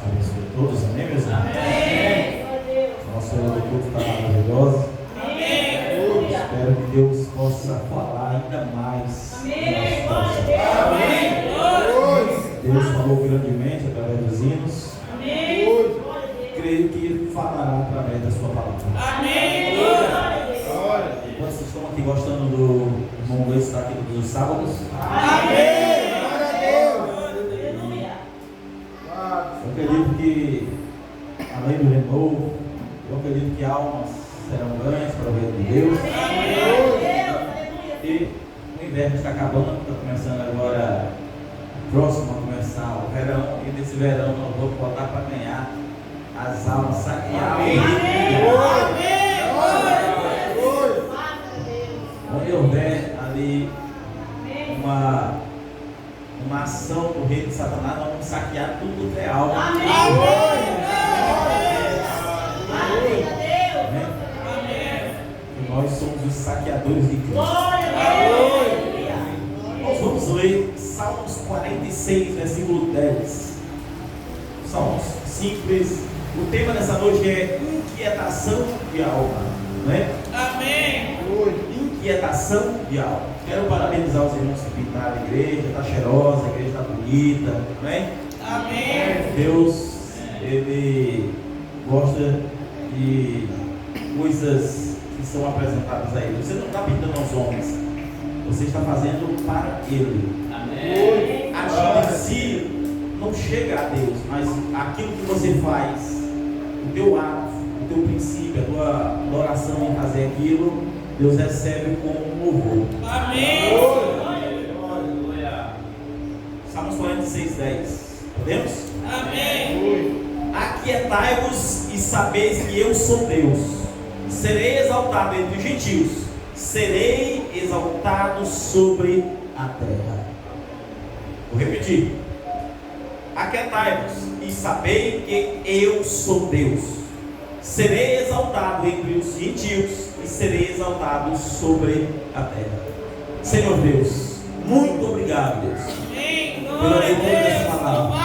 Abençoe todos, amém, meus irmãos? Amém. Nossa culto está maravilhosa. Amém. Espero que Deus possa falar ainda mais. Amém. Deus falou grandemente através dos hinos. Amém. Creio que falará através da sua palavra. Amém. Quantos estão aqui gostando do irmão Luiz estar aqui todos os sábados? Amém. Eu acredito que, além do renovo, eu acredito que almas serão ganhas para o reino de Deus. E o inverno está acabando, está começando agora, próximo a começar o verão, e nesse verão nós vamos botar para ganhar as almas, saquear. Onde houver ali uma ação do reino de Satanás, nós vamos saquear tudo que é alma. E nós somos os saqueadores de Cristo. Nós vamos ler Salmos 46, versículo 10. Salmos simples. O tema dessa noite é inquietação de alma, não é? Amém. Inquietação de alma. Quero parabenizar os irmãos que pintaram a igreja, está cheirosa, a igreja está bonita, não é? Amém. Deus, Ele gosta de coisas que são apresentadas a Ele. Você não está pintando aos homens, você está fazendo para Ele. Amém. A gente em si não chega a Deus, mas aquilo que você faz, o teu ato, o teu princípio, a tua adoração em fazer aquilo, Deus recebe como louvor. Amém. Salmos 46, 10. Podemos? Amém. Aquietai-vos e sabeis que eu sou Deus. Serei exaltado entre os gentios. Serei exaltado sobre a terra. Vou repetir. Aquietai-vos e sabei que eu sou Deus. Serei exaltado entre os gentios e serei exaltado sobre a terra. Senhor Deus, muito obrigado, Deus, pela leitura dessa palavra.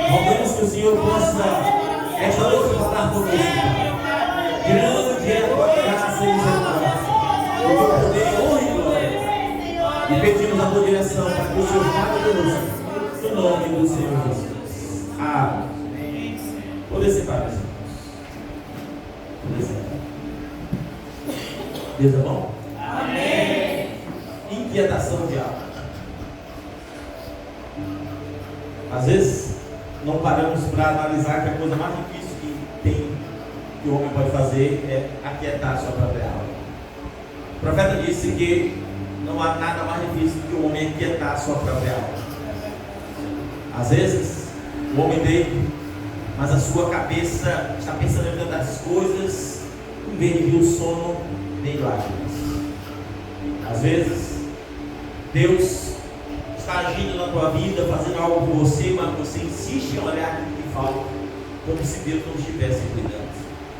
Rogamos que o Senhor possa esta noite falar conosco. Grande é a tua graça e misericórdia, o teu poder, honra e glória. E pedimos a tua direção para que o Senhor fale conosco, no nome do Senhor Jesus. Amém. Poder sentar, meus irmãos. Poder sentar. Deus é bom? Amém. Inquietação de alma. Às vezes não paramos para analisar que a coisa mais difícil que o homem pode fazer é aquietar a sua própria alma. O profeta disse que não há nada mais difícil que o homem aquietar a sua própria alma. Às vezes o homem deita, mas a sua cabeça está pensando em tantas coisas, em vez de vir o sono, nem lágrimas. Às vezes Deus está agindo na tua vida, fazendo algo por você, mas você insiste em olhar aquilo que falta, como se Deus não estivesse cuidando.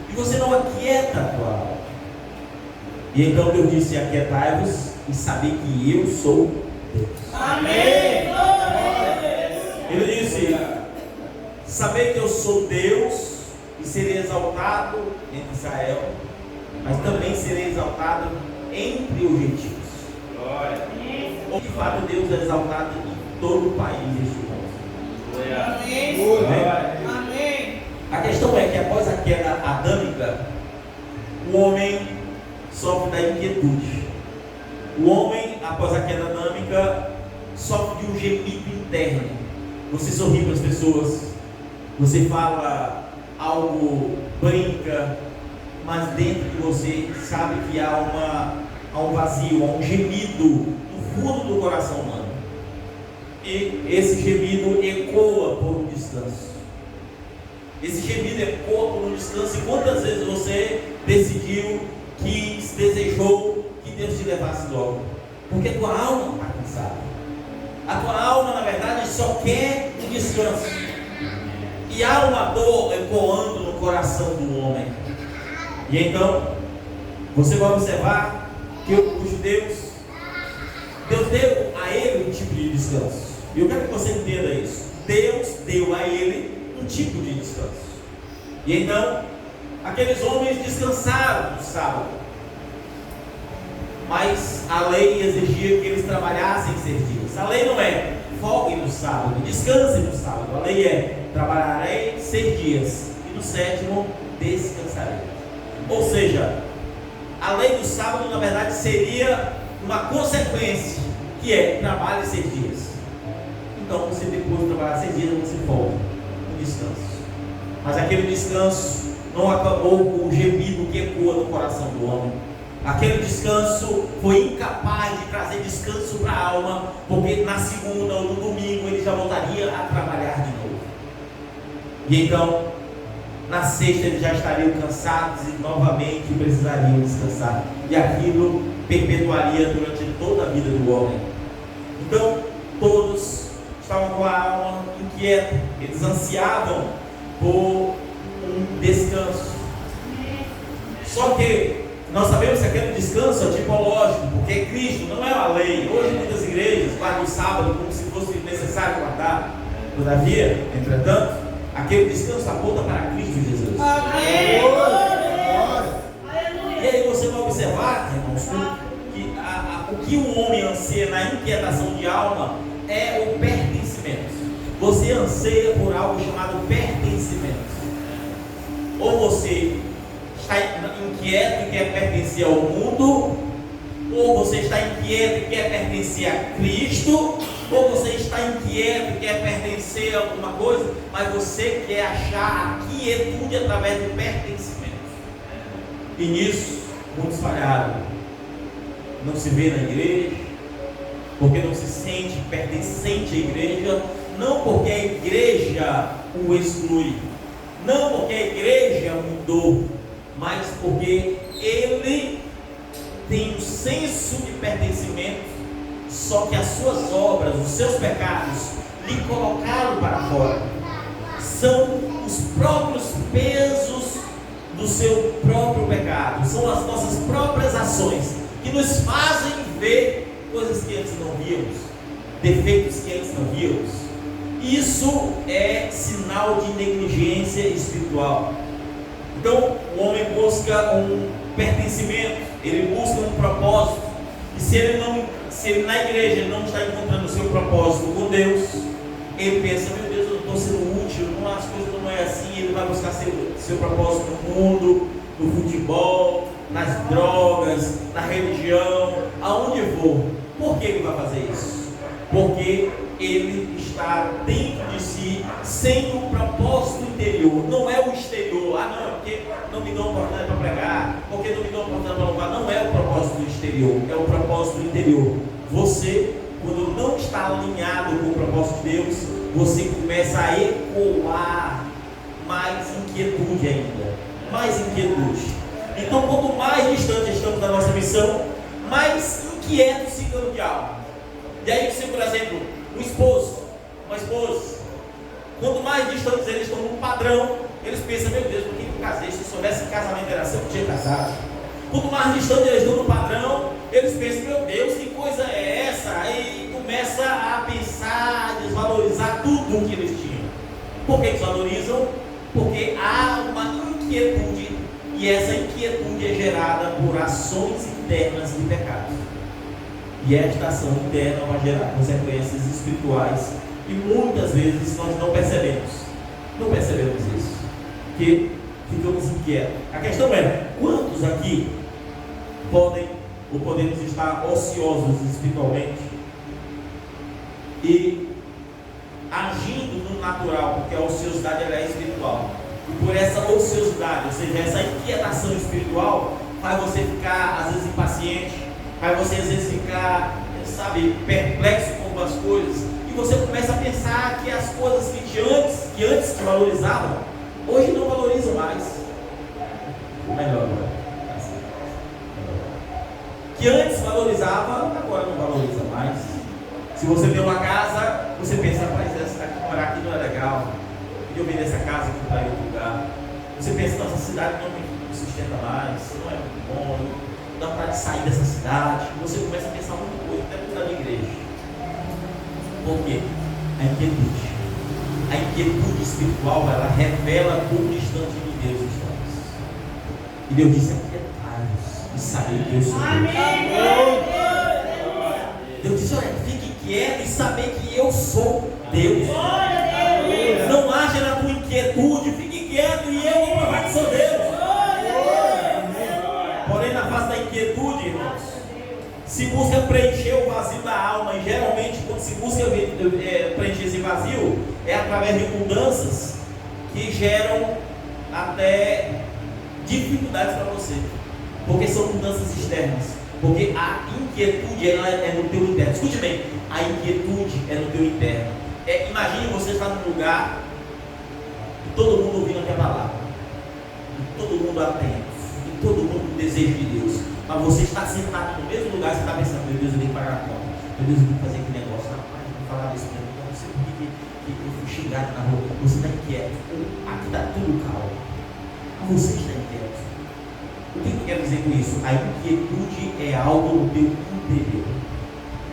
E você não aquieta a tua alma. E então Deus disse: aquietai-vos e sabei que eu sou Deus. Amém. Ele disse: sabei que eu sou Deus e serei exaltado entre Israel, mas também serei exaltado entre os gentios. De fato, Deus é exaltado em todo o país deste mundo. Amém. A questão é que após a queda adâmica, o homem sofre da inquietude. O homem, após a queda adâmica, sofre de um gemido interno. Você sorri para as pessoas, você fala algo, brinca, mas dentro de você sabe que há um vazio, há um gemido no fundo do coração humano. E esse gemido ecoa por um descanso. Esse gemido ecoa por um descanso. E quantas vezes você decidiu, quis, desejou que Deus te levasse logo? Porque a tua alma está cansada. A tua alma, na verdade, só quer um descanso. E há uma dor ecoando no coração do homem. E então, você vai observar que os judeus, Deus deu a ele um tipo de descanso. E eu quero que você entenda isso. Deus deu a ele um tipo de descanso. E então, aqueles homens descansaram no sábado, mas a lei exigia que eles trabalhassem 6 dias. A lei não é folgue no sábado, descanse no sábado. A lei é trabalharei 6 dias e no 7º descansarei. Ou seja, a lei do sábado na verdade seria uma consequência, que é trabalhe 6 dias. Então você depois de trabalhar 6 dias você folga, um descanso. Mas aquele descanso não acabou com o gemido que ecoa no coração do homem. Aquele descanso foi incapaz de trazer descanso para a alma, porque na segunda ou no domingo ele já voltaria a trabalhar de novo. E então, na sexta eles já estariam cansados e novamente precisariam descansar. E aquilo perpetuaria durante toda a vida do homem. Então, todos estavam com a alma inquieta, eles ansiavam por um descanso. Só que nós sabemos que aquele descanso é tipológico, porque Cristo não é a lei. Hoje muitas igrejas guardam o sábado como se fosse necessário guardar. Todavia, entretanto, aquele descanso aponta para Cristo Jesus. Amém. E aí você vai observar, irmãos, que o que o homem anseia na inquietação de alma é o pertencimento. Você anseia por algo chamado pertencimento. Ou você está inquieto e quer pertencer ao mundo, ou você está inquieto e quer pertencer a Cristo, ou você está inquieto e quer pertencer a alguma coisa, mas você quer achar a quietude através do pertencimento. E nisso, muitos falharam. Não se vê na igreja, porque não se sente pertencente à igreja, não porque a igreja o exclui, não porque a igreja mudou, mas porque ele tem um senso de pertencimento, só que as suas obras, os seus pecados, lhe colocaram para fora. São os próprios pesos do seu próprio pecado, são as nossas próprias ações que nos fazem ver coisas que antes não víamos, defeitos que antes não víamos. Isso é sinal de negligência espiritual. Então o homem busca um pertencimento, ele busca um propósito, e se ele na igreja não está encontrando o seu propósito com Deus, ele pensa, meu Deus, eu não estou sendo útil, as coisas não é assim. Ele vai buscar seu propósito no mundo, no futebol, nas drogas, na religião, aonde for. Por que ele vai fazer isso? Porque ele está dentro de si, sem um propósito interior. Não é o exterior. Ah, não, é porque não me dão oportunidade para pregar, porque não me dão oportunidade para louvar. Não é o propósito exterior, é o propósito interior. Você, quando não está alinhado com o propósito de Deus, você começa a ecoar mais inquietude ainda, mais inquietude. Então, quanto mais distante estamos da nossa missão, mais inquietos ficamos de alma. E aí, se por exemplo, um esposo, uma esposa, quanto mais distantes eles estão no padrão, eles pensam, meu Deus, por que eu casei? Se eu soubesse que casamento era assim, eu tinha casado. Quanto mais distantes eles estão no padrão, eles pensam, meu Deus, que coisa é essa? Aí começa a pensar, a desvalorizar tudo o que eles tinham. Por que desvalorizam? Porque há uma inquietude, e essa inquietude é gerada por ações internas de pecado. E esta ação interna vai gerar consequências espirituais, e muitas vezes nós não percebemos isso, porque ficamos inquietos. A questão é, quantos aqui podem ou podemos estar ociosos espiritualmente e agindo no natural, porque a ociosidade ela é espiritual, e por essa ociosidade, ou seja, essa inquietação espiritual, faz você ficar às vezes impaciente, faz você às vezes ficar, perplexo com algumas coisas, e você começa a pensar que as coisas que antes te valorizavam, hoje não valorizam mais. Melhor, que antes valorizava, agora não valoriza mais. Se você tem uma casa, você pensa, rapaz, morar aqui não é legal, eu vim dessa casa aqui para outro lugar. Você pensa, nossa cidade não me sustenta mais, não é muito bom, não dá para sair dessa cidade. Você começa a pensar muita coisa, até mudar de igreja. Por quê? A inquietude. a inquietude espiritual, ela revela quão distante de Deus estamos. E Deus disse: aquietai-vos e saber que eu sou Deus. Deus disse: olha, fique quieto e saber que eu sou Deus. Não haja na tua inquietude, fique quieto e eu vou provar que sou Deus. Porém, na fase da inquietude, irmãos, se busca preencher o vazio da alma, e geralmente quando se busca preencher esse vazio, é através de mudanças que geram até dificuldades para você, porque são mudanças externas, porque a inquietude ela é no teu interno. Escute bem, a inquietude é no teu interno. Imagine você estar num lugar e todo mundo ouvindo aquela palavra, e todo mundo atento, e todo mundo com desejo de Deus, mas você está sentado no mesmo lugar, você está pensando: meu Deus, eu tenho que pagar a conta, meu Deus, eu tenho que fazer aquele negócio, rapaz, eu vou falar desse mesmo, não sei por que eu fui xingado na rua. Você está inquieto, aqui está tudo calmo, mas você está inquieto. O que eu quero dizer com isso? A inquietude é algo no teu interior.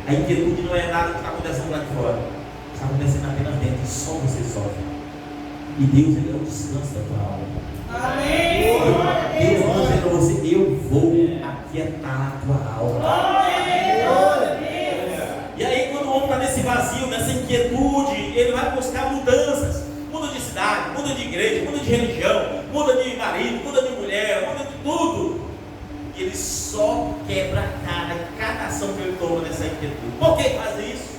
A inquietude não é nada que está acontecendo lá de fora, está acontecendo apenas dentro, e só você sofre. E Deus, ele é o descanso da tua alma. Amém. Deus manda dizer para você: eu vou aquietar a tua alma. E aí, quando o homem está nesse vazio, nessa inquietude, ele vai buscar mudanças. Muda de cidade, muda de igreja, muda de religião, muda de marido, muda de mulher, muda de tudo. E ele só quebra a cara em cada ação que ele toma nessa inquietude. Por que faz isso?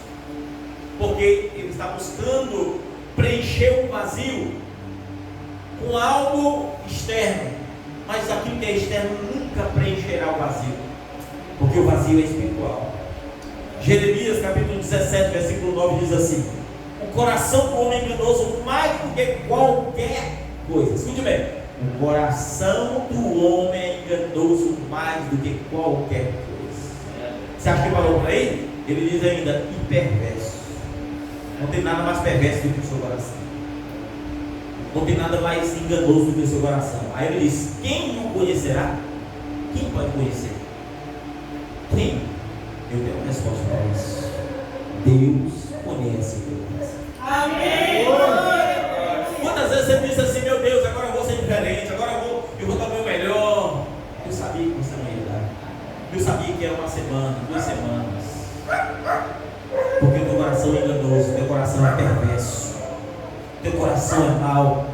Porque ele está buscando preencher um vazio com algo externo, mas aquilo que é externo nunca preencherá o vazio, porque o vazio é espiritual. Jeremias capítulo 17, versículo 9 diz assim: o coração do homem é enganoso mais do que qualquer coisa. Escute bem: o coração do homem é enganoso mais do que qualquer coisa. Você acha que falou para ele? Ele diz ainda: e perverso. Não tem nada mais perverso do que o seu coração. Não tem nada mais enganoso do que o seu coração. Aí ele diz: quem o conhecerá? Quem pode conhecer? Quem? Eu tenho uma resposta para isso: Deus conhece Deus. Amém. Quantas vezes você diz assim: meu Deus, agora eu vou ser diferente, agora eu vou dar o meu melhor. Eu sabia que você não ia dar. Eu sabia que era uma semana, 2 semanas. Porque o teu coração é enganoso, o teu coração é perverso, o teu coração é mau.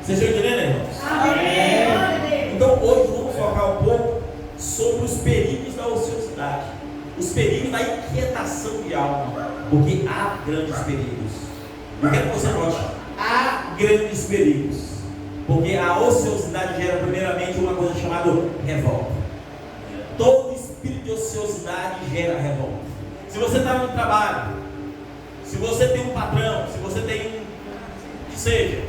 Vocês estão entendendo, irmãos? Amém. Então hoje vamos focar um pouco sobre os perigos da ociosidade, os perigos da inquietação de alma, porque há grandes perigos. Eu quero que você note: há grandes perigos, porque a ociosidade gera primeiramente uma coisa chamada revolta. Todo espírito de ociosidade gera revolta. Se você está no trabalho, se você tem um patrão, se você tem que seja,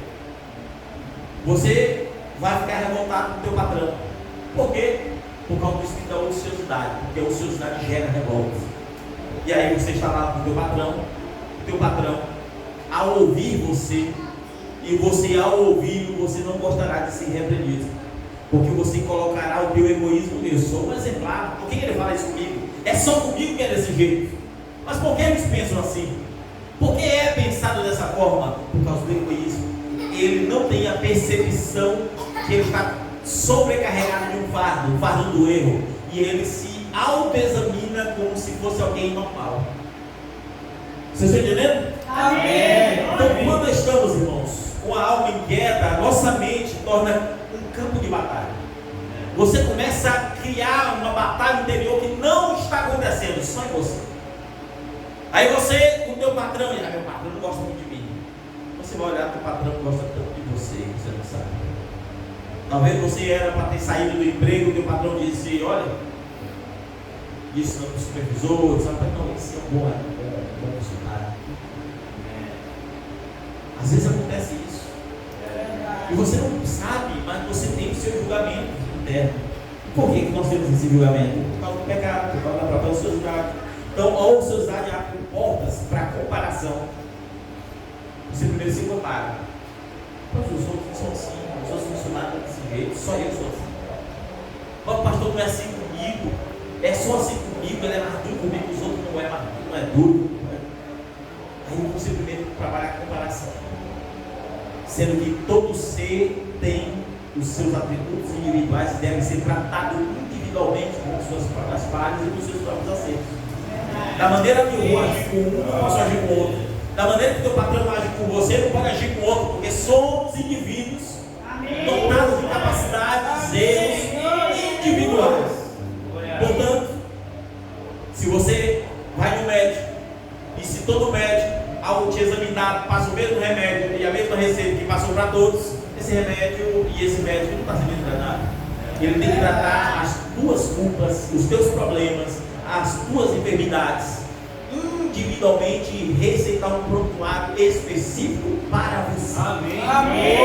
você vai ficar revoltado com o teu patrão. Por quê? Por causa do espírito da ociosidade, porque a ociosidade gera revolta. E aí você está lá com o teu patrão, ao ouvir você, e você ao ouvir, você não gostará de ser repreendido, porque você colocará o teu egoísmo. Eu sou um exemplar, por que ele fala isso comigo? É só comigo que é desse jeito. Mas por que eles pensam assim? Por que é pensado dessa forma? Por causa do egoísmo. Ele não tem a percepção que ele está sobrecarregado de um fardo do erro, e ele se autoexamina como se fosse alguém normal. Vocês estão entendendo? Amém. Então, quando estamos, irmãos, com a alma inquieta, a nossa mente torna um campo de batalha. Você começa a criar uma batalha interior que não está acontecendo, só em você. Aí você, com o teu patrão, meu patrão não gosta muito de mim. Você vai olhar, teu patrão não gosta tanto de você não sabe. Talvez você era para ter saído do emprego, o teu patrão disse: olha, isso não é supervisor, sabe? Não, esse é um bom funcionário. Às vezes acontece isso. E você não sabe, mas você tem o seu julgamento interno. Por que nós temos esse julgamento? Por causa do pecado, por causa da própria ociosidade. Então a ociosidade abre portas para comparação. Você primeiro se compara. Mas os outros são assim, os outros funcionários desse jeito, só eu sou assim. Mas o pastor não é assim comigo, é só assim comigo, ele é mais duro comigo, os outros não é mais duro, não é duro. Aí você primeiro trabalha sendo que todo ser tem os seus atributos individuais e deve ser tratado individualmente com suas próprias falhas e com seus próprios acertos. Da maneira que eu vou agir com um, não posso agir com o outro. Da maneira que teu patrão age com você, não pode agir com o outro, porque somos indivíduos dotados de capacidades, erros individuais. Portanto, se você vai no médico e se todo médico, ao te examinar, passa o mesmo remédio e a mesma receita que passou para todos, esse remédio e esse médico não está servindo para nada. Ele tem que tratar as tuas culpas, os teus problemas, as tuas enfermidades individualmente e receitar um prontuário específico para você. Amém. Amém.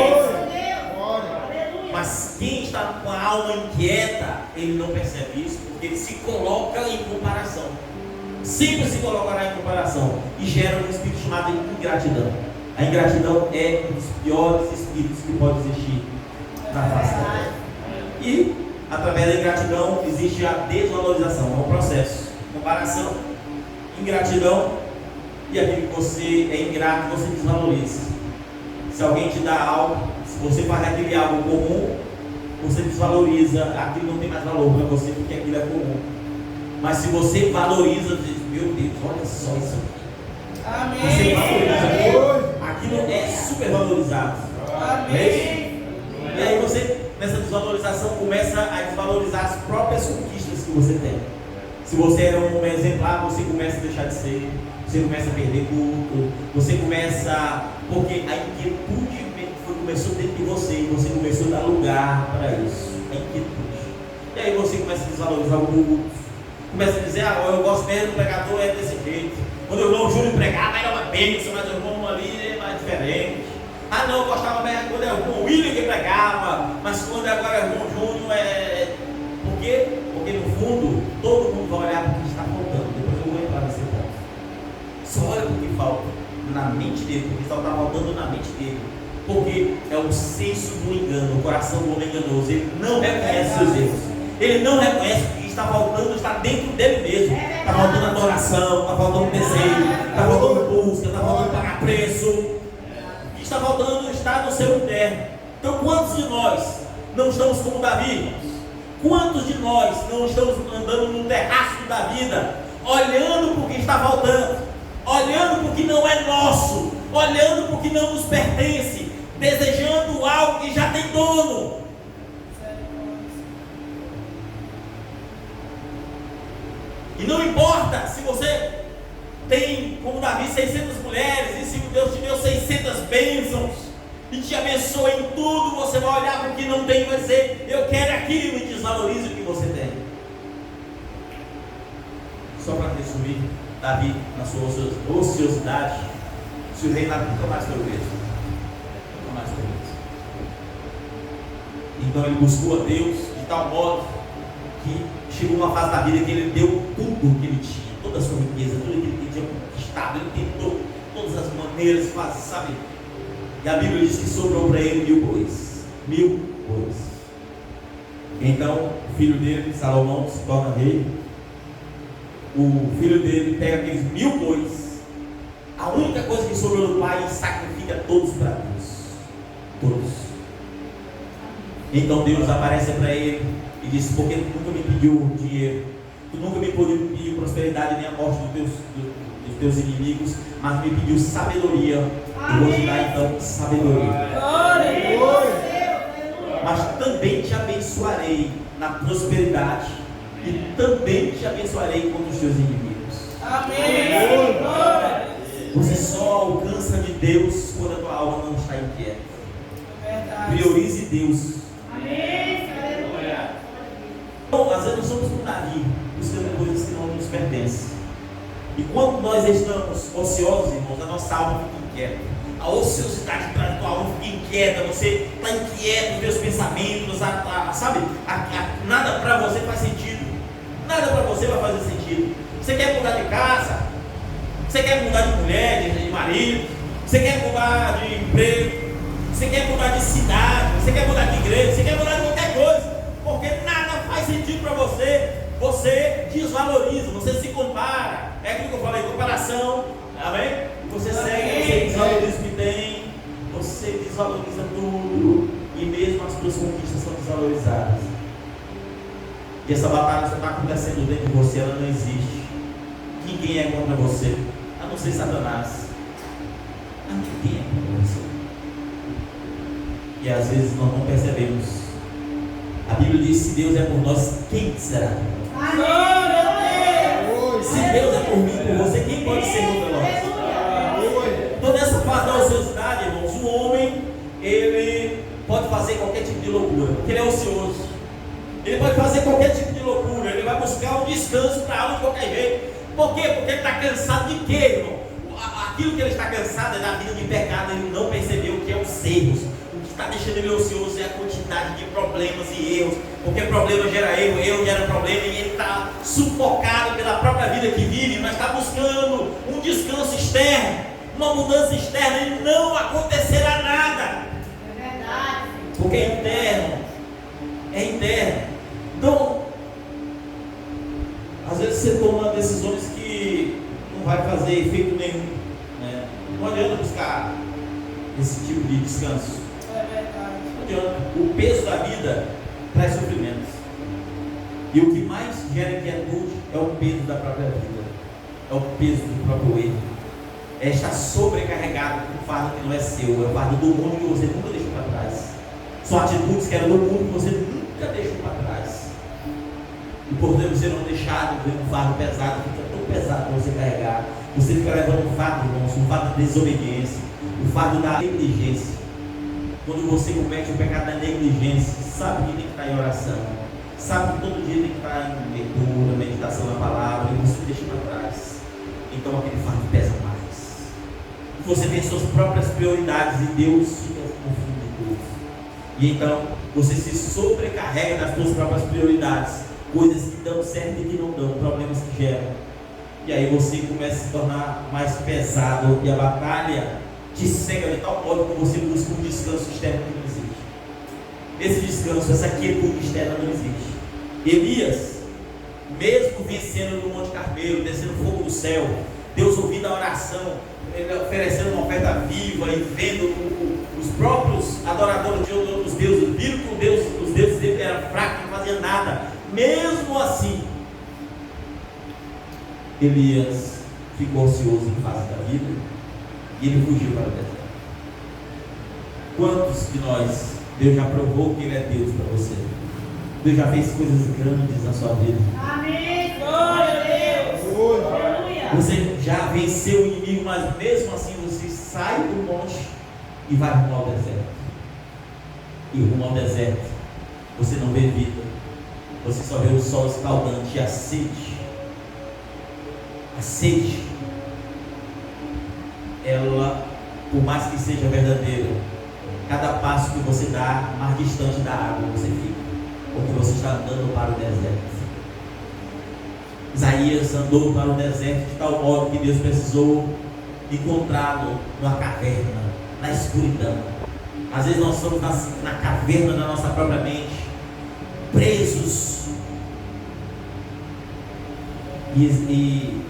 Mas quem está com a alma inquieta, ele não percebe isso, porque ele se coloca em comparação. Sempre se colocará em comparação e gera um espírito chamado ingratidão. A ingratidão é um dos piores espíritos que pode existir na face da terra. E através da ingratidão existe a desvalorização, é um processo. Comparação, ingratidão, e aquilo que você é ingrato, você desvaloriza. Se alguém te dá algo, se você faz aquele algo comum, você desvaloriza, aquilo não tem mais valor para você porque aquilo é comum. Mas se você valoriza, diz, meu Deus, olha só isso aqui. Você valoriza, aquilo é super valorizado. Amém. E aí você, nessa desvalorização, começa a desvalorizar as próprias conquistas que você tem. Se você era um exemplar, você começa a deixar de ser, você começa a perder culto, você começa, porque a inquietude começou dentro de você e você começou a dar lugar para isso, a inquietude. E aí você começa a desvalorizar o culto, começa a dizer, eu gosto mesmo do pregador, é desse jeito. Quando o irmão Júlio pregava, era uma bênção, mas o irmão ali é mais diferente. Não, eu gostava mesmo quando era o irmão William que pregava, mas quando agora é o irmão Júnior, Por quê? Porque no fundo, todo mundo vai olhar para o que está faltando. Depois eu vou entrar nesse ponto. Só olha para o que falta na mente dele, porque está faltando na mente dele. Porque é o senso do engano, o coração do homem enganoso. Ele não reconhece seus erros. Ele não reconhece que está faltando, está dentro dele mesmo. Está faltando adoração, está faltando desejo, está faltando busca, está faltando pagar preço. O que está faltando está no seu interno. Então, quantos de nós não estamos como Davi? Quantos de nós não estamos andando no terraço da vida, olhando para o que está faltando, olhando para o que não é nosso, olhando para o que não nos pertence, desejando algo que já tem dono? E não importa se você tem, como Davi, 600 mulheres, e se Deus te deu 600 bênçãos e te abençoa em tudo, você vai olhar para o que não tem e vai dizer, eu quero aquilo, e desvalorize o que você tem. Só para resumir, Davi, na sua ociosidade, se o reinado nunca mais foi o mesmo. Nunca mais foi o mesmo. Então ele buscou a Deus de tal modo que chegou uma fase da vida que ele deu tudo o que ele tinha, toda a sua riqueza, tudo aquilo que ele tinha conquistado, ele tentou todas as maneiras, sabe? E a Bíblia diz que sobrou para ele 1000 bois. 1000 bois. Então, o filho dele, Salomão, se torna rei. O filho dele pega aqueles 1000 bois. A única coisa que sobrou do pai, sacrifica todos para Deus. Todos. Então Deus aparece para ele e diz, porque tu nunca me pediu dinheiro, tu nunca me pediu prosperidade nem a morte dos teus inimigos, mas me pediu sabedoria. Eu vou te dar então sabedoria. Mas também te abençoarei na prosperidade e também te abençoarei contra os teus inimigos. Amém. Você só alcança de Deus quando a tua alma não está inquieta. Priorize Deus. Então, às vezes nós somos como Davi, buscando coisas que não nos pertencem. E quando nós estamos ociosos, irmãos, a nossa alma fica inquieta. A ociosidade traz a tua alma, fica inquieta, você está inquieto, os teus pensamentos, sabe? Nada para você faz sentido. Nada para você vai fazer sentido. Você quer mudar de casa, você quer mudar de mulher, de marido, você quer mudar de emprego, você quer mudar de cidade, você quer mudar de igreja, você quer mudar de qualquer coisa, porque nada faz sentido para você. Você desvaloriza, você se compara. É aquilo que eu falei, comparação. Amém? Você segue, você desvaloriza o que tem, você desvaloriza desvaloriza tudo, e mesmo as tuas conquistas são desvalorizadas. E essa batalha só está acontecendo dentro de você, ela não existe. Ninguém é contra você, a não ser Satanás. Ninguém é contra você. E às vezes nós não percebemos. A Bíblia diz: se Deus é por nós, quem será? Se Deus é por mim, por você, quem pode ser contra nós? Então, nessa fase da ociosidade, irmãos, o homem, ele pode fazer qualquer tipo de loucura, porque ele é ocioso. Ele pode fazer qualquer tipo de loucura, ele vai buscar um descanso para a alma de qualquer jeito. Por quê? Porque ele está cansado de quê, irmão? Aquilo que ele está cansado é da vida de pecado, ele não percebeu o que é os erros. O que está deixando ele ocioso é a quantidade de problemas e erros, porque problema gera erro, erro gera problema, e ele está sufocado pela própria vida que vive, mas está buscando um descanso externo, uma mudança externa, e não acontecerá nada. É verdade. Porque é interno. É interno. Então, às vezes você toma decisões que não vai fazer efeito nenhum, né? Não adianta buscar esse tipo de descanso. É verdade. Não adianta. O peso da vida traz sofrimentos. E o que mais gera inquietude é o peso da própria vida. É o peso do próprio erro. É estar sobrecarregado com um fardo que não é seu. É o fardo do mundo que você nunca deixou para trás. São atitudes que eram do mundo que você nunca deixou para trás. E por você não deixar um fardo pesado, fica tão pesado para você carregar. Você fica levando um fardo, irmãos, um fardo da desobediência, um fardo da negligência. Quando você comete o pecado da negligência, sabe que tem que estar em oração, sabe que todo dia tem que estar em leitura, meditação na palavra, e você deixa para trás. Então aquele fardo pesa mais. Você tem suas próprias prioridades e Deus fica no fim de tudo. E então você se sobrecarrega nas suas próprias prioridades, coisas que dão certo e que não dão, problemas que geram. E aí você começa a se tornar mais pesado, e a batalha te cega de tal modo que você busca um descanso externo que não existe. Esse descanso, essa quietude externa não existe. Elias, mesmo vencendo no Monte Carmelo, descendo fogo do céu, Deus ouvindo a oração, ele oferecendo uma oferta viva e vendo os próprios adoradores de outros deuses, viram que os deuses dele eram fracos, não faziam nada. Mesmo assim, Elias ficou ansioso em face da vida e ele fugiu para o deserto. Quantos de nós Deus já provou que Ele é Deus para você? Deus já fez coisas grandes na sua vida. Amém. Glória a Deus. Aleluia. Você já venceu o inimigo, mas mesmo assim você sai do monte e vai rumo ao deserto. E rumo ao deserto você não vê vida, você só vê o sol escaldante e a sede. A sede, ela, por mais que seja verdadeira, cada passo que você dá, mais distante da água você fica, porque você está andando para o deserto. Isaías andou para o deserto de tal modo que Deus precisou encontrá-lo numa caverna, na escuridão. Às vezes nós estamos na caverna da nossa própria mente, presos. E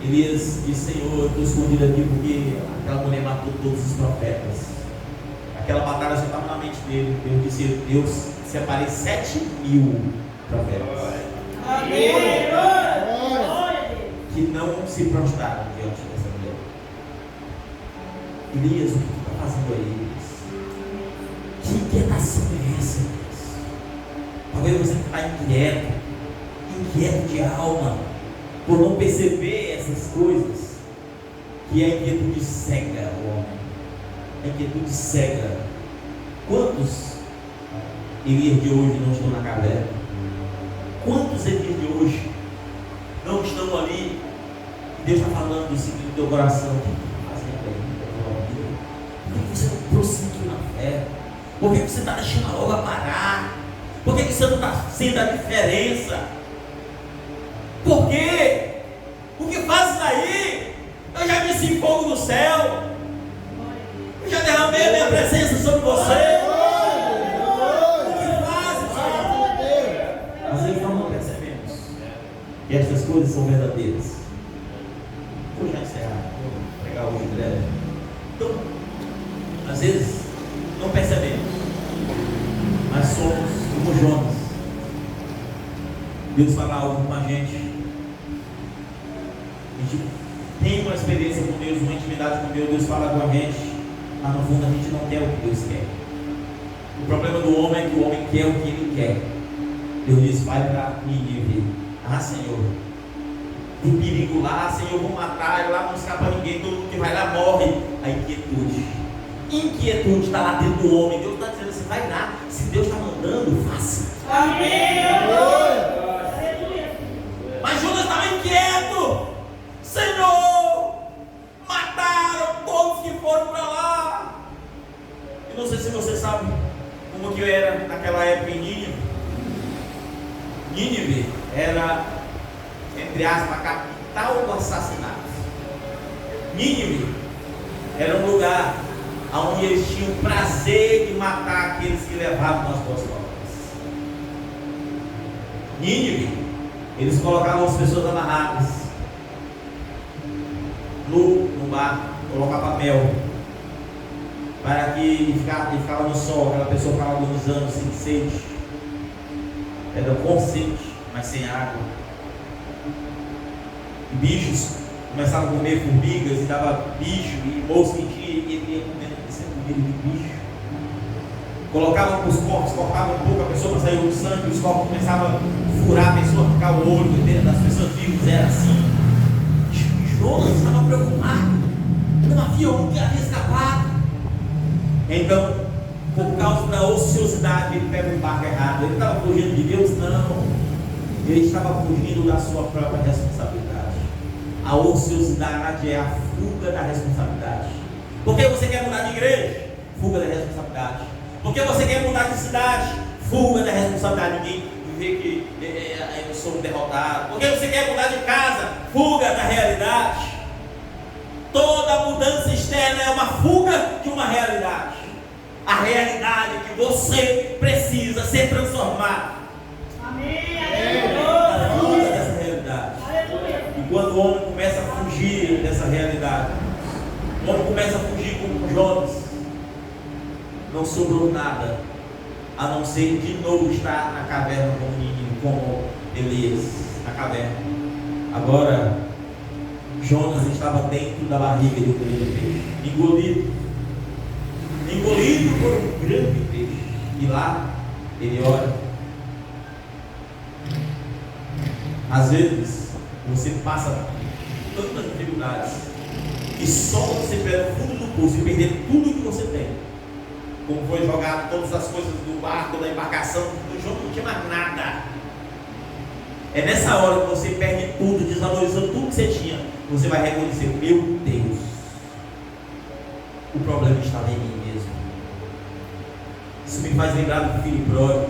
Elias disse: Senhor, eu estou escondido aqui porque aquela mulher matou todos os profetas. Aquela batalha só estava na mente dele. Deus disse: Deus, separei 7.000 profetas. Amém. Que não se prostraram diante dessa mulher. Elias, o que tu está fazendo aí, Elias? Que inquietação é essa, Elias? Talvez você está inquieto de alma, por não perceber essas coisas, que a inquietude cega o homem. A inquietude cega. Quantos Elias de hoje não estão na caverna? Quantos Elias de hoje não estão ali? E Deus está falando isso no teu coração. O que você está fazendo aí? Por que você não prosseguiu na fé? Por que você está deixando a obra parar? Por que você não está sendo a diferença? Por quê? O que faz daí? Eu já disse fogo do céu. Eu já derramei a minha presença sobre você. O que faz isso aí? Às vezes nós não percebemos que estas coisas são verdadeiras. Vou já encerrar. Vou pegar hoje breve. Então, às vezes Deus fala algo com a gente tem uma experiência com Deus, uma intimidade com Deus, Deus fala com a gente, mas no fundo a gente não quer o que Deus quer. O problema do homem é que o homem quer o que ele quer. Deus diz: vai para Nínive. Ah, Senhor, tem perigo lá, Senhor, vão matar, lá não escapa ninguém, todo mundo que vai lá morre. A inquietude está lá dentro do homem. Deus está dizendo assim: vai lá, se Deus está mandando, faça. Amém. Mas Jonas estava inquieto. Senhor, mataram todos que foram para lá. Eu não sei se você sabe como que era naquela época em Nínive. Nínive era, entre aspas, a capital do assassinato. Nínive era um lugar onde eles tinham o prazer de matar aqueles que levavam as boas obras. Nínive, eles colocavam as pessoas amarradas no bar, colocavam mel, para que ficava no sol, aquela pessoa ficava alguns anos sem sede, era com sede, mas sem água. E bichos começavam a comer formigas e dava bicho e mosca em dia, e ele ia comendo essa comida de bicho. Colocavam os corpos, cortavam um pouco a pessoa para sair o sangue, os corpos começavam a furar a pessoa, ficar o olho das pessoas vivas, era assim. Jonas estava preocupado, não havia um que havia escapado. Então, por causa da ociosidade, ele pega o barco errado. Ele estava fugindo de Deus? Não, ele estava fugindo da sua própria responsabilidade. A ociosidade é a fuga da responsabilidade. Por que você quer mudar de igreja? Fuga da responsabilidade. Por que você quer mudar de cidade? Fuga da responsabilidade. Ninguém vê que eu sou um derrotado. Por que você quer mudar de casa? Fuga da realidade. Toda mudança externa é uma fuga de uma realidade. A realidade é que você precisa ser transformado. Amém. A fuga dessa realidade. E quando o homem começa a fugir dessa realidade, o homem começa a fugir como Jonas, não sobrou nada, a não ser de novo estar na caverna como Elias, na caverna. Agora, Jonas estava dentro da barriga de um grande peixe, engolido por um grande peixe. E lá, ele ora. Às vezes, você passa tantas dificuldades que só você pega o fundo do poço e perder tudo que você tem. Como foi jogado todas as coisas do barco, da embarcação, no jogo não tinha mais nada. É nessa hora que você perde tudo, desvalorizando tudo que você tinha, você vai reconhecer: meu Deus, o problema estava em mim mesmo. Isso me faz lembrar do filho pródigo.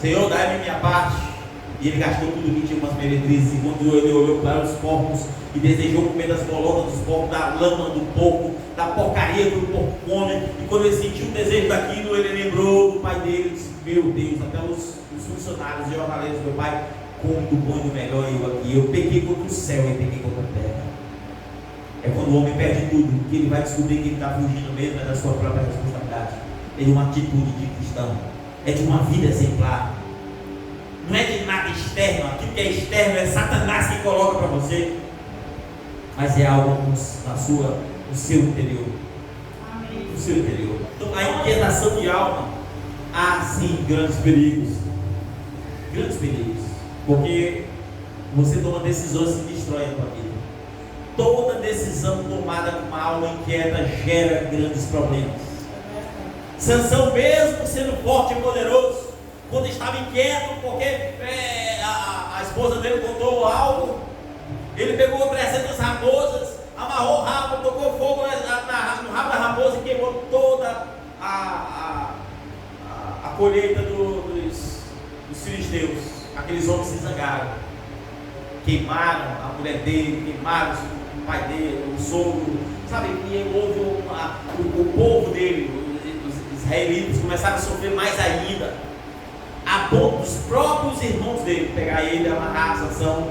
Senhor, dai-me minha parte. E ele gastou tudo que tinha, umas meretrizes. E quando ele olhou para os porcos e desejou comer das bolotas dos porcos, da lama do porco, da porcaria que o porco come, e quando ele sentiu o desejo daquilo, ele lembrou do pai dele e disse: meu Deus, até os funcionários e jornaleiros do meu pai come do bom e do melhor, e eu aqui. Eu pequei contra o céu e pequei contra a terra. É quando o homem perde tudo que ele vai descobrir que ele está fugindo mesmo é da sua própria responsabilidade. É de uma atitude de cristão, é de uma vida exemplar. Não é de nada externo. Aquilo que é externo é Satanás que coloca para você, mas é algo no seu interior. Amém. No seu interior. Então, a inquietação de alma, há sim grandes perigos. Grandes perigos. Porque você toma decisões que destroem a tua vida. Toda decisão tomada com uma alma inquieta gera grandes problemas. Sansão, mesmo sendo forte e poderoso, quando estava inquieto, porque a esposa dele contou algo, ele pegou 300 raposas, amarrou o rabo, tocou fogo no rabo da raposa e queimou toda a colheita dos filisteus. Aqueles homens se zangaram, queimaram a mulher dele, queimaram o pai dele, o sogro, sabe? E houve o povo dele, os israelitas, começaram a sofrer mais ainda, a ponto dos próprios irmãos dele pegar ele e amarrar Sansão.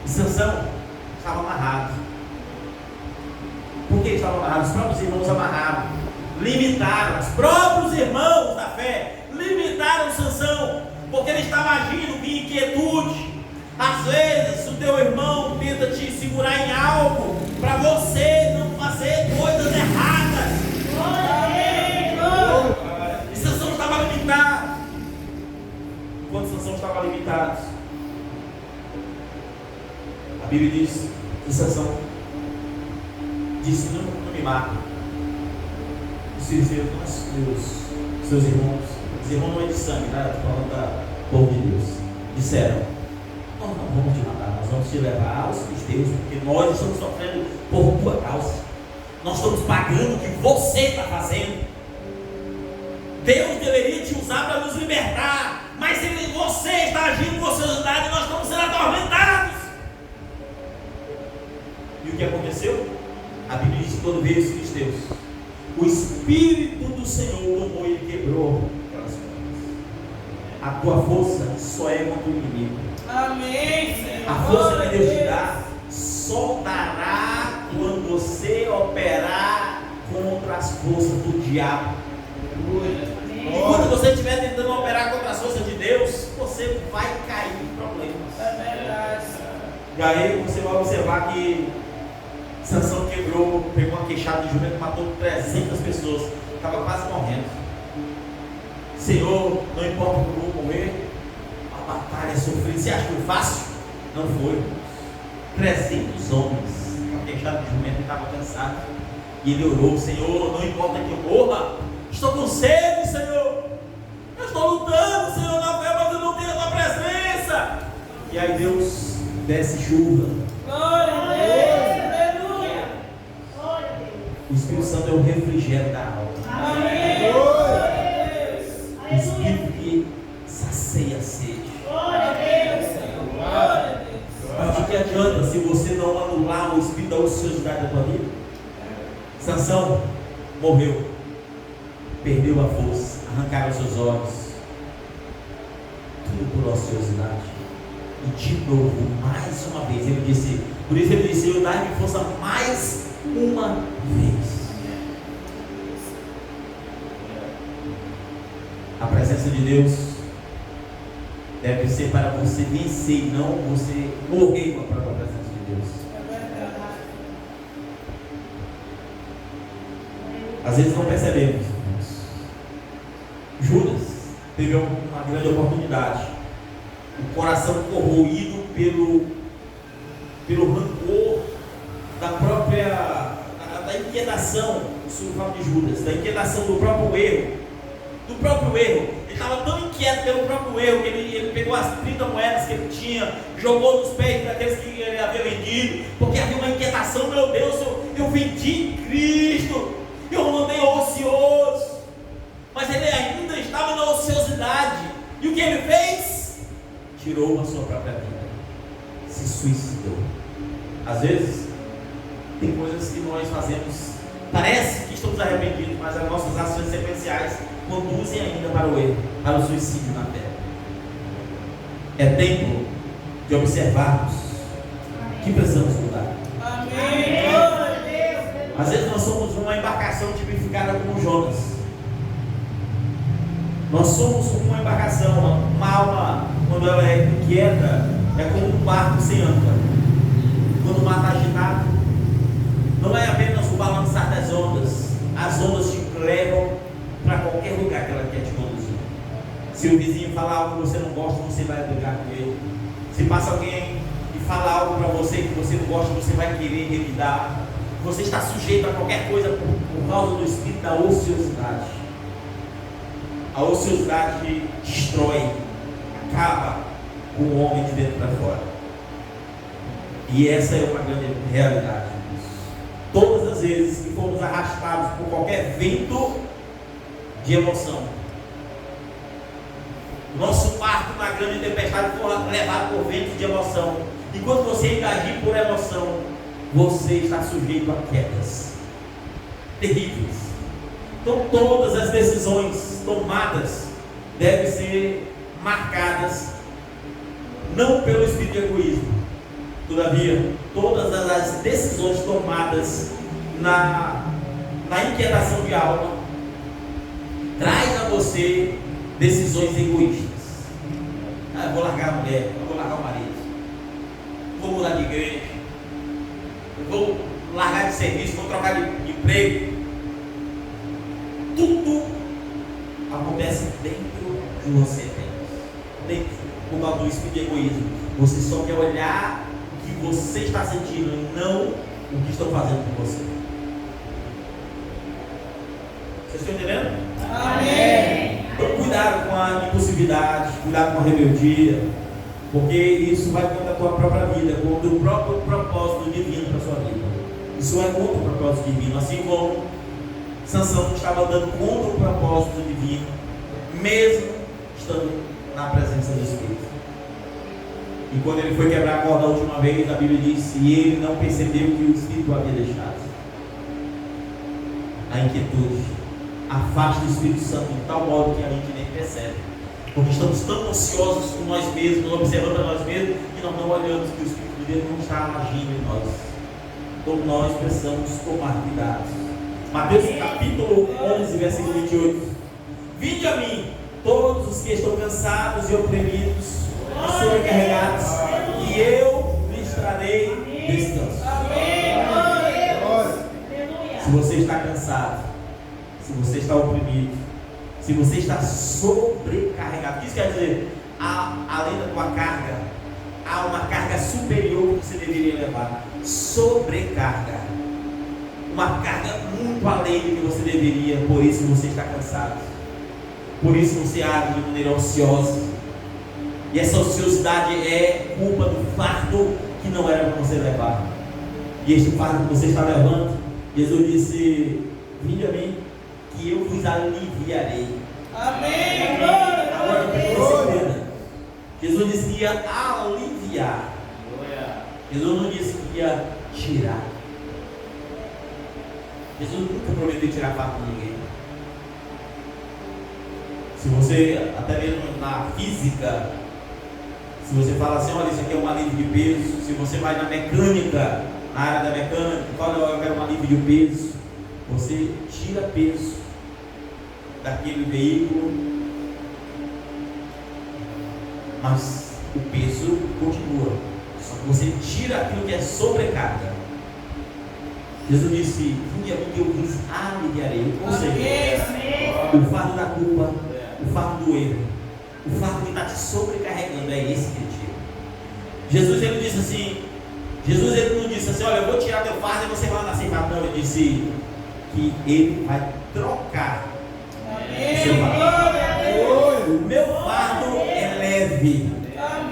E Sansão estava amarrado. Por que ele estava amarrado? Os próprios irmãos amarraram, limitaram, os próprios irmãos da fé limitaram Sansão, porque ele estava agindo com inquietude. Às vezes o teu irmão tenta te segurar em algo para você não fazer coisas erradas. E Sansão estava limitado. Enquanto Sansão estava limitado, a Bíblia diz que Sansão disse: não me mata. Os seus irmãos, os irmãos não é de sangue, tá? Estou falando da povo de Deus. Disseram: nós não vamos te matar, nós vamos te levar aos filisteus, porque nós estamos sofrendo por tua causa. Nós estamos pagando o que você está fazendo. Deus deveria te usar para nos libertar, mas você está agindo com ociosidade e nós estamos sendo atormentados. E o que aconteceu? A Bíblia diz que quando veio os filisteus, o Espírito do Senhor tomou e quebrou aquelas portas. A tua força só é contra o inimigo. Amém, Senhor. A força que Deus te dá só dará quando você operar contra as forças do diabo. E quando você estiver tentando operar contra as forças de Deus, você vai cair em problemas. É verdade. E aí você vai observar que Sansão pegou uma queixada de jumento, matou 300 pessoas, estava quase morrendo. Senhor, não importa como eu vou morrer, a batalha é sofrida. Você acha que foi fácil? Não foi. 300 homens, uma queixada de jumento, estava cansado. E ele orou: Senhor, não importa que eu morra, estou com sede, Senhor. Eu estou lutando, Senhor, na fé, mas eu não tenho a tua presença. E aí Deus desce chuva. Glória a Deus. Aleluia. O Espírito Santo é o refrigério da alma. Amém. O Espírito que sacia a sede. Glória a Deus, Senhor. Glória a Deus. Mas o que adianta se você não anular o espírito da ociosidade da tua vida? Sansão morreu, perdeu a força, arrancaram seus olhos, tudo por ociosidade. E de novo, mais uma vez, ele disse, por isso ele disse: eu dai-me força mais uma vez. A presença de Deus deve ser para você vencer, não você morrer com a própria presença de Deus. Às vezes não percebemos. Judas teve uma grande oportunidade. O coração corroído pelo rancor da própria da inquietação, isso fala de Judas, da inquietação do próprio erro. Ele estava tão inquieto pelo próprio erro que ele pegou as 30 moedas que ele tinha, jogou nos pés daqueles que ele havia vendido, porque havia uma inquietação: meu Deus, eu vendi Cristo, eu não andei ocioso. Mas ele ainda estava na ociosidade. E o que ele fez? Tirou a sua própria vida, se suicidou. Às vezes tem coisas que nós fazemos, parece que estamos arrependidos, mas as nossas ações sequenciais conduzem ainda para o erro, para o suicídio na terra. É tempo de observarmos que precisamos mudar. Amém. Às vezes nós somos uma embarcação tipificada como Jonas. Nós somos uma embarcação, uma alma, quando ela é inquieta, é como um barco sem âncora. Quando o mar está agitado, não é apenas o balançar das ondas, as ondas te levam para qualquer lugar que ela quer te conduzir. Se o vizinho falar algo que você não gosta, você vai brigar com ele. Se passa alguém e fala algo para você que você não gosta, você vai querer revidar. Você está sujeito a qualquer coisa por causa do espírito da ociosidade. A ociosidade destrói, acaba com o homem de dentro para fora. E essa é uma grande realidade. Todas as vezes que fomos arrastados por qualquer vento de emoção, nosso barco na grande tempestade foi levado por ventos de emoção. E quando você ainda agir por emoção, você está sujeito a quedas terríveis. Então todas as decisões tomadas devem ser marcadas não pelo espírito de egoísmo. Todavia, todas as decisões tomadas na inquietação de alma traz a você decisões egoístas. vou largar a mulher, eu vou largar o marido, vou mudar de igreja, eu vou largar de serviço, vou trocar de emprego. Tudo acontece dentro de você, dentro por causa do espírito de egoísmo. Você só quer olhar o que você está sentindo e não o que estão fazendo com você. Vocês estão entendendo? Amém. Então, cuidado com a impulsividade, cuidado com a rebeldia, porque isso vai contra a tua própria vida, contra o próprio propósito divino para a sua vida. Isso é contra o propósito divino, assim como Sansão estava andando contra o propósito divino, mesmo estando na presença do Espírito. E quando ele foi quebrar a corda a última vez, a Bíblia diz: e ele não percebeu que o Espírito o havia deixado. A inquietude afasta o Espírito Santo de tal modo que a gente nem percebe, porque estamos tão ansiosos com nós mesmos, observando a nós mesmos, que nós não olhamos que o Espírito de Deus não está agindo em nós. Então nós precisamos tomar cuidado. Mateus capítulo 11, versículo 28. Vinde a mim, todos os que estão cansados e oprimidos e sobrecarregados, e eu lhes trarei descanso. Se você está cansado, se você está oprimido, se você está sobrecarregado, o que isso quer dizer? Além da tua carga, há uma carga superior que você deveria levar. Sobrecarga, uma carga muito além do que você deveria. Por isso você está cansado, por isso você age de maneira ociosa, e essa ociosidade é culpa do fardo que não era para você levar. E este fardo que você está levando, Jesus disse: vinde a mim, que eu vos aliviarei. Amém. Agora você entenda, Jesus disse que ia aliviar. Jesus não disse que ia tirar. Jesus nunca prometeu tirar fardo de ninguém. Se você, até mesmo na física, se você fala assim: olha, isso aqui é um alívio de peso. Se você vai na mecânica, na área da mecânica, olha, eu quero um alívio de peso, você tira peso daquele veículo, mas o peso continua, só que você tira aquilo que é sobrecarga. Jesus disse: vinde a mim que eu vos aliviarei. Ou seja, o fardo da culpa, o fardo do erro, o fardo que está te sobrecarregando, é esse que ele tira. Jesus ele disse assim, Jesus ele não disse assim: olha, eu vou tirar teu fardo e você vai nascer matando. Ele disse que ele vai trocar o seu fardo. O meu fardo é leve,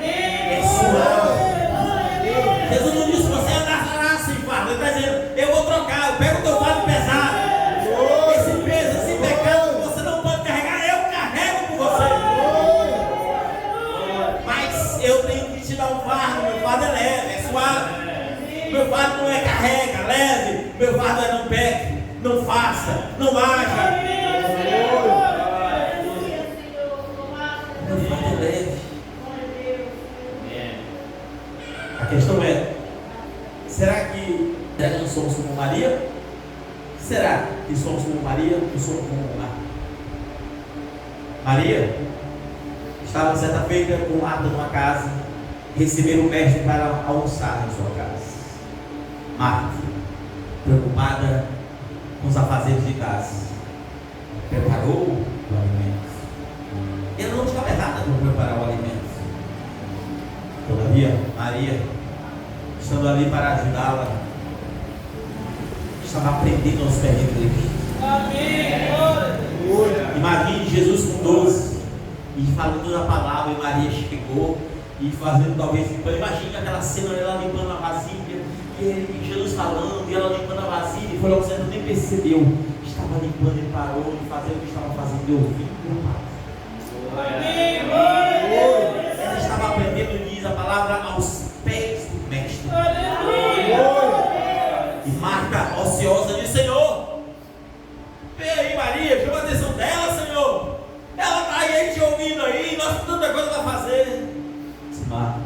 é suave. Jesus não disse: você andará sem fardo. Ele está dizendo: eu vou trocar, eu pego o teu fardo pesado. Esse peso, esse pecado que você não pode carregar, eu carrego por você. Mas eu tenho que te dar um fardo. Meu fardo é leve, é suave. Meu fardo não é carrega, leve. Meu fardo é não peque, não faça, não haja. Meu fardo é leve. A questão é: será que não somos como Maria? Será que somos como Maria ou somos como Marta? Maria estava certa feita com Marta numa casa, receberam o mestre para almoçar na sua casa. Marta, preocupada com os afazeres de casa, preparou o alimento. Ela não estava errada para preparar o alimento. Todavia, Maria, estando ali para ajudá-la, estava aprendendo aos pés de Cristo. Imagine Jesus com 12 e falando a palavra, e Maria chegou e fazendo talvez limpando. Imagine aquela cena, ela limpando a vasilha, e Jesus falando, e ela limpando a vasilha, e foi logo certo, nem percebeu. Estava limpando e parou de fazer o que estava fazendo, e ouvindo a palavra. Ela estava aprendendo, diz a palavra, aos pés do mestre. E Marta, ociosa, disse: Senhor, vem aí Maria, chama a atenção dela, Senhor. Ela está aí te ouvindo aí, nós temos tanta coisa para fazer. Disse Marta,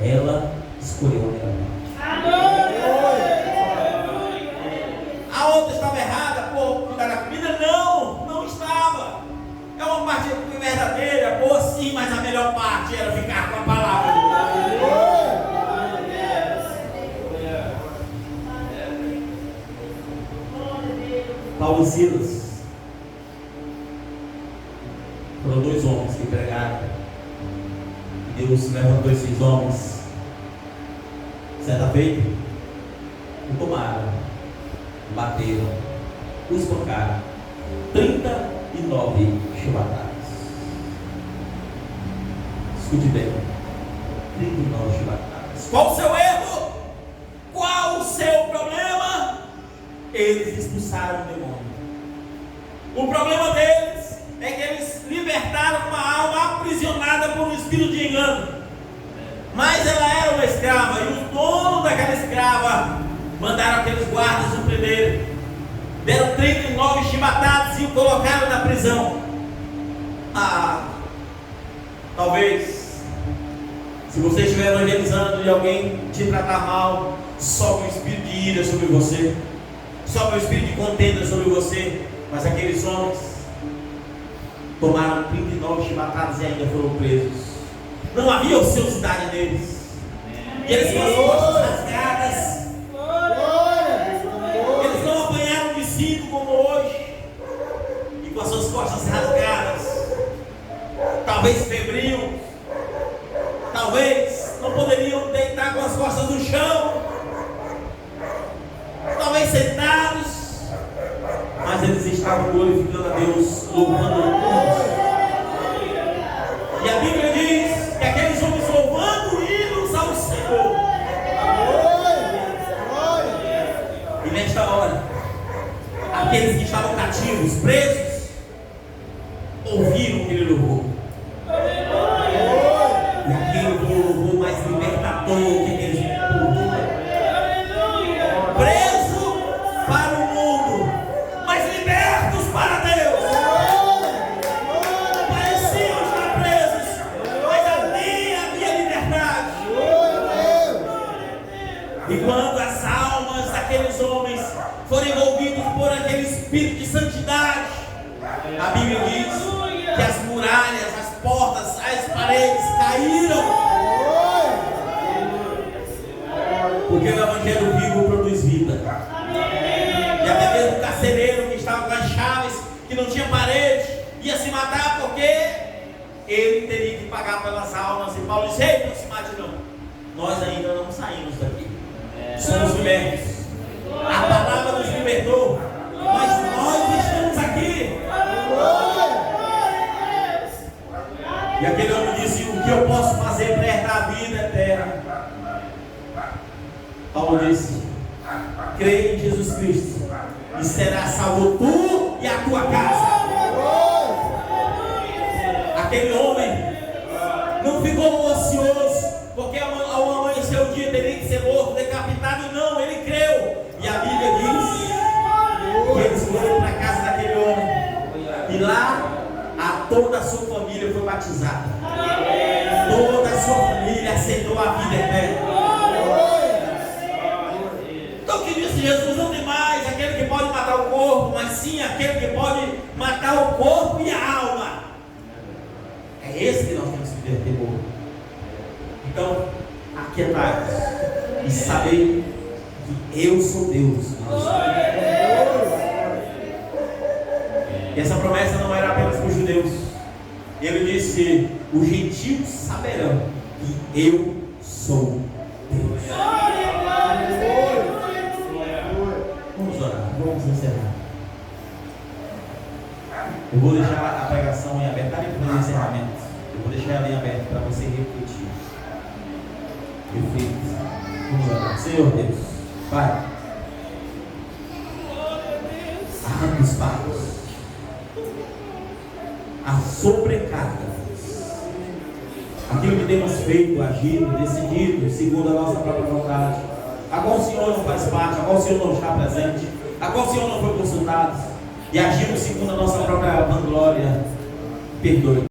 ela escolheu ela. A outra estava errada, cuidar da comida? Não, não estava. É uma parte verdadeira, boa sim, mas a melhor parte era ficar com a palavra. Paulo e Silas foram dois homens que pregaram. Deus levantou esses homens. Certa feita, o tomaram, bateram, o espancaram. 39 chibatadas. Escute bem. 39 chibatadas. Qual o seu erro? Qual o seu problema? Eles expulsaram o demônio. O problema deles é que eles libertaram uma alma aprisionada por um espírito de engano. Mas ela era uma escrava, e os donos daquela escrava mandaram aqueles guardas o prenderem. Deram 39 chibatadas e o colocaram na prisão. Talvez, se você estiver evangelizando e alguém te tratar mal, sobe um espírito de ira sobre você, sobe um espírito de contenda sobre você. Mas aqueles homens tomaram 39 chibatadas e ainda foram presos. Não havia ociosidade neles. E eles com as costas rasgadas. Eles não apanharam de cinto como hoje. E com as suas costas rasgadas. Talvez febrios. Talvez não poderiam deitar com as costas no chão. Talvez sentados. Mas eles estavam glorificando a Deus, louvando a Deus. E a Bíblia diz que aqueles homens louvando hinos ao Senhor. E nesta hora, aqueles que estavam cativos, presos, ouviram aquele louvor. E aquele foi o louvor mais libertador que aqueles ouviram. Preso para o mundo, mas libertos para Deus. Pareciam estar presos, mas ali havia liberdade. E quando as almas daqueles homens foram envolvidos por aquele espírito de santidade, a Bíblia diz que as muralhas, as portas, as paredes caíram. Porque o Evangelho vivo produz vida. E até mesmo o carcereiro que estava com as chaves, que não tinha parede, ia se matar porque ele teria que pagar pelas almas. E Paulo disse: ei, não se mate não. Nós ainda não saímos daqui. Somos libertos. A palavra nos libertou. Mas nós estamos aqui. E aquele homem disse: o que eu posso fazer para herdar a vida eterna? Paulo disse: creia em Jesus Cristo e será salvo tu e a tua casa. Aquele homem não ficou ocioso porque ao amanhecer o dia teria que ser morto, decapitado. Não, ele creu. E a Bíblia diz que eles foram para a casa daquele homem e lá toda a sua família foi batizada. Toda a sua família aceitou a vida eterna. Então o que disse Jesus? Não tem mais aquele que pode matar o corpo, mas sim aquele que pode matar o corpo e a alma. É esse que nós temos que ter temor. Então, aquietai-vos e sabei que eu sou Deus. E essa promessa não era apenas para os judeus. Ele disse: os gentios saberão que eu sou Deus. Vamos orar, vamos encerrar. Eu vou deixar a pregação em aberto, para o encerramento. Eu vou deixar ela em aberto para você refletir. Perfeito. Vamos orar. Senhor Deus, Pai, arranca os passos, a sobrecarga, aquilo que temos feito, agido, decidido, segundo a nossa própria vontade, a qual o Senhor não faz parte, a qual o Senhor não está presente, a qual o Senhor não foi consultado, e agimos segundo a nossa própria vanglória. Perdoe.